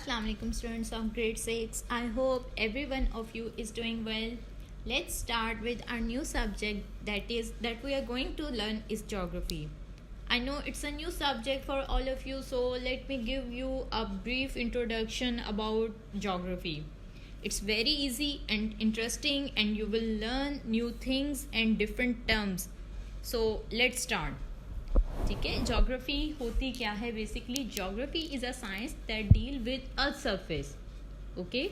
Assalamu alaikum students of grade 6. I hope every one of you is doing well. Let's start with our new subject that we are going to learn is geography. I know it's a new subject for all of you, so let me give you a brief introduction about geography. It's very easy and interesting and you will learn new things and different terms. So let's start. ठीक है, geography होती क्या है? Basically geography is a science that deal with earth surface. Okay,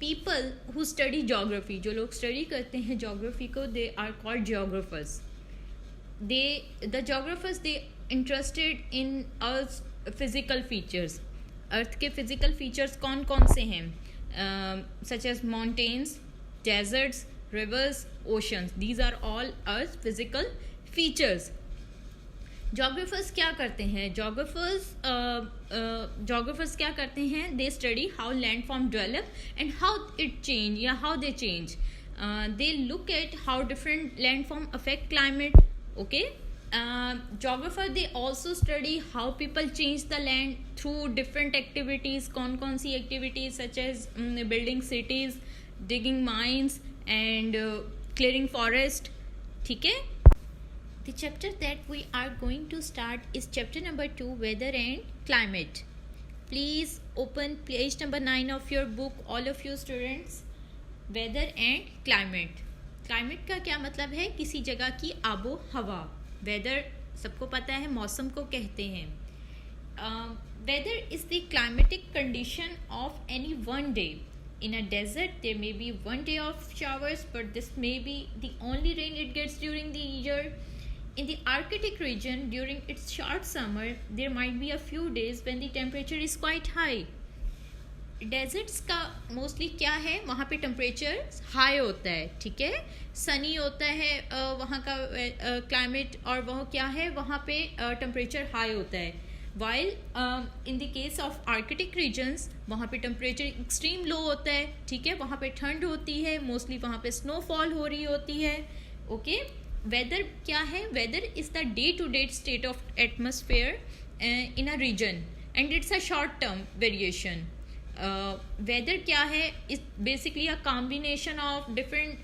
people who study geography, जो लोग study करते हैं geography को, they are called geographers. The geographers they interested in earth physical features. Earth के physical features कौन कौन से हैं? Such as mountains, deserts, rivers, oceans. These are all earth physical features. Geographers क्या करते हैं? जोग्राफर्स क्या करते हैं? They study how land form develop and how it change या how they change. They look at how different land form affect climate. Okay, geographer they also study how people change the land through different activities. कौन कौन सी activities? Such as building cities, digging mines and clearing forest. ठीक है. The chapter that we are going to start is chapter number 2, weather and climate. Please open page number 9 of your book, all of you students. Weather and climate. Climate का क्या मतलब है? किसी जगह की आबो हवा. Weather सबको पता है, मौसम को कहते हैं. Weather is the climatic condition of any one day. In a desert, there may be one day of showers, but this may be the only rain it gets during the year. In the Arctic region, during its short summer, there might be a few days when the temperature is quite high. Deserts का mostly क्या है? वहाँ पे temperature high होता है. ठीक है, sunny होता है वहाँ का climate, और वह क्या है? वहाँ पे temperature high होता है. While in the case of Arctic regions, वहाँ पे temperature extreme low होता है. ठीक है, वहाँ पे ठंड होती है, mostly वहाँ पे snowfall हो रही होती है. Okay. वेदर क्या है? Weather is the day to day state of atmosphere in a region and it's a short term variation. Weather क्या है? Is basically a combination of different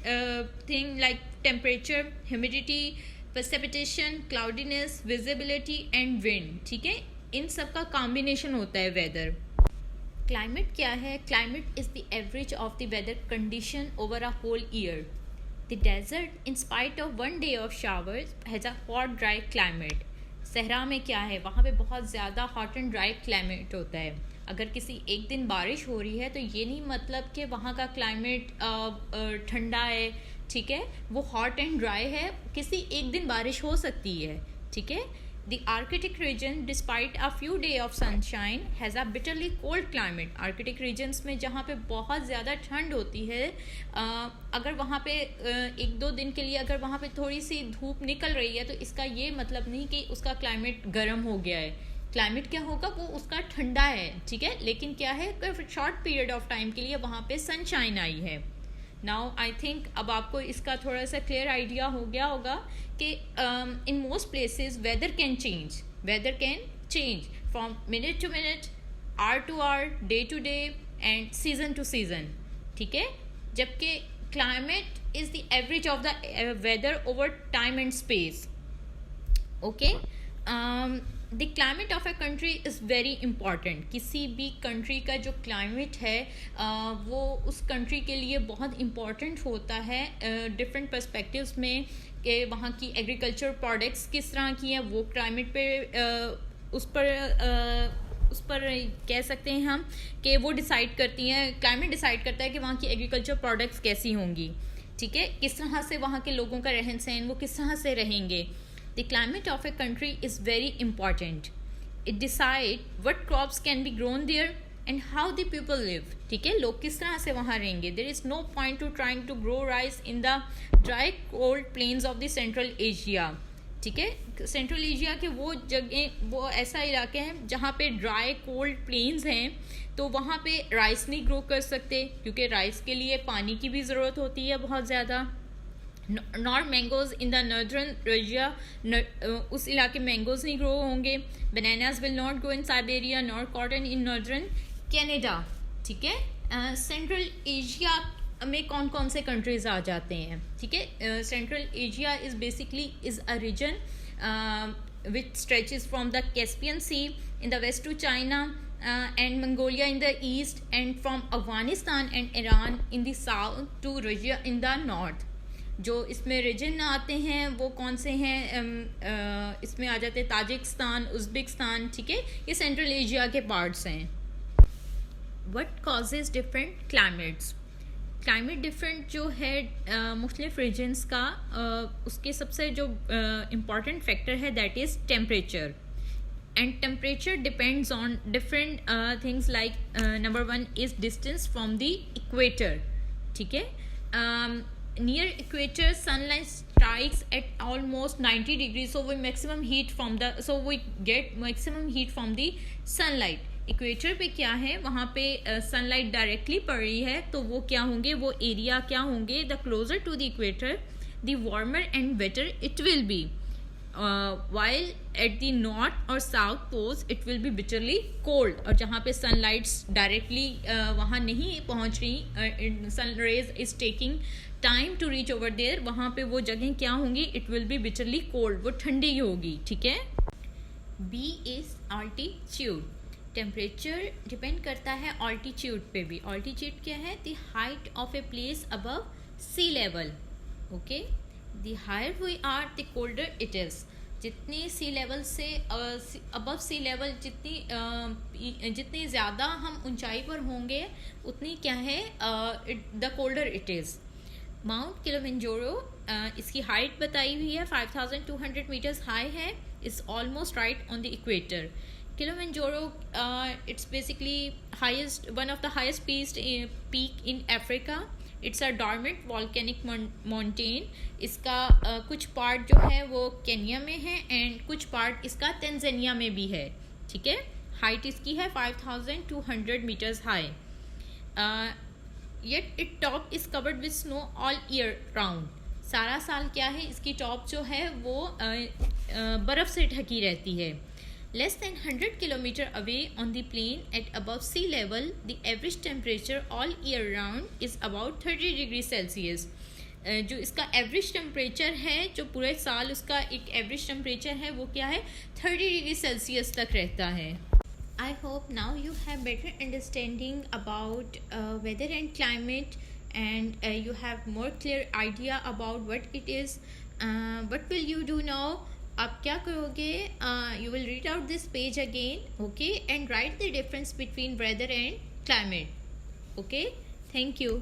thing like temperature, humidity, precipitation, cloudiness, visibility and wind. ठीक है, इन सब का combination होता है weather. Climate क्या है? Climate is the average of the weather condition over a whole year. The desert, in spite of one day of showers, has a hot, dry climate. सहरा में क्या है? वहाँ पे बहुत ज़्यादा hot and dry climate होता है. अगर किसी एक दिन बारिश हो रही है तो ये नहीं मतलब कि वहाँ का climate ठंडा है. ठीक है, वो hot and dry है. किसी एक दिन बारिश हो सकती है. ठीक है. The Arctic region, despite a few days of sunshine, has a bitterly cold climate. Arctic regions में जहाँ पे बहुत ज़्यादा ठंड होती है, अगर वहाँ पे एक दो दिन के लिए अगर वहाँ पे थोड़ी सी धूप निकल रही है तो इसका ये मतलब नहीं कि उसका क्लाइमेट गर्म हो गया है. क्लाइमेट क्या होगा? वो उसका ठंडा है. ठीक है, लेकिन क्या है? शॉर्ट पीरियड ऑफ टाइम के लिए वहाँ पे सनशाइन आई है. नाउ आई थिंक अब आपको इसका थोड़ा सा क्लियर आइडिया हो गया होगा कि in most places weather can change from minute to minute, hour to hour, day to day and season to season. ठीक है, जबकि climate is the average of the weather over time and space. Okay, the climate of a country is very important. किसी भी country का जो climate है वो उस कंट्री के लिए बहुत इम्पॉर्टेंट होता है डिफरेंट पर्सपेक्टिव्स में, कि वहाँ की एग्रीकल्चर प्रोडक्ट्स किस तरह की हैं, वो क्लाइमेट पे उस पर कह सकते हैं हम कि वो डिसाइड करती हैं. क्लाइमेट डिसाइड करता है कि वहाँ की एग्रीकल्चर प्रोडक्ट्स कैसी होंगी. ठीक है, किस तरह से वहाँ के लोगों का रहन सहन, वो किस तरह से रहेंगे. The climate of a country is very important. It decides what crops can be grown there and how the people live. ठीक है, लोग किस तरह से वहाँ रहेंगे. There is no point to trying to grow rice in the dry cold plains of the Central Asia. ठीक है, सेंट्रल एशिया के वो जगह, वो ऐसा इलाके हैं जहाँ पे ड्राई कोल्ड प्लेन्स हैं, तो वहाँ पे राइस नहीं ग्रो कर सकते क्योंकि राइस के लिए पानी की भी ज़रूरत होती है बहुत ज़्यादा. Nor mangoes in the northern Asia, उस इलाके मैंगोज नहीं ग्रो होंगे. Bananas will not grow in Siberia, nor cotton in northern Canada, ठीक है। सेंट्रल एशिया में कौन कौन से कंट्रीज आ जाते हैं, ठीक है। Central Asia is basically is a region which stretches from the Caspian Sea in the west to China and Mongolia in the east, and from Afghanistan and Iran in the south to Russia in the north. जो इसमें reason आते हैं वो कौन से हैं, इसमें आ जाते हैं ताजिकिस्तान, उज़्बेकिस्तान, ठीक है। ये सेंट्रल एशिया के पार्ट्स हैं। What causes different climates? Climate different जो है मुख्तलिफ रीजन्स का, उसके सबसे जो इम्पॉर्टेंट फैक्टर है that is temperature, and temperature depends on different things like number 1 is distance from the equator, ठीक है। Near equator sunlight strikes at almost 90 degree, so we maximum heat from the we get maximum heat from the sunlight. Equator पे क्या है, वहाँ पे sunlight directly पड़ रही है, तो वो क्या होंगे, वो एरिया क्या होंगे, the closer to the equator the warmer and wetter it will be, while at the north और south poles it will be bitterly cold. और जहाँ पे सनलाइट्स डायरेक्टली वहाँ नहीं पहुँच रही, sun rays is taking time to reach over there, वहाँ पे वो जगह क्या होंगी, it will be bitterly cold, वो ठंडी होगी, ठीक है। B is altitude. Temperature depend करता है ऑल्टीट्यूड पे भी। ऑल्टीट्यूड क्या है, the height of a place above sea level, okay. The higher we are the colder it is. जितनी सी लेवल से अबव सी लेवल, जितनी ज़्यादा हम ऊंचाई पर होंगे उतनी क्या है, the colder it is. Mount Kilimanjaro, इसकी हाइट बताई हुई है 5200 मीटर्स हाई है, is almost right on the equator. Kilimanjaro, it's basically one of the highest peak in Africa. It's a dormant volcanic mountain. इसका कुछ पार्ट जो है वो केन्या में है एंड कुछ पार्ट इसका तंजानिया में भी है, ठीक है। हाइट इसकी है 5200 metres high. Yet its top is covered with snow all year round. सारा साल क्या है, इसकी टॉप जो है वो बर्फ़ से ढकी रहती है। Less than 100 kilometer away on the plain at above sea level, the average temperature all year round is about 30 degrees Celsius. जो इसका एवरेज टेम्परेचर है, जो पूरे साल उसका एक एवरेज टेम्परेचर है, वो क्या है, 30 डिग्री सेल्सियस तक रहता है। I hope now you have better understanding about weather and climate, and you have more clear idea about what it is. What will you do now? आप क्या करोगे, you will read out this page again, okay, and write the difference between weather and climate, okay. Thank you.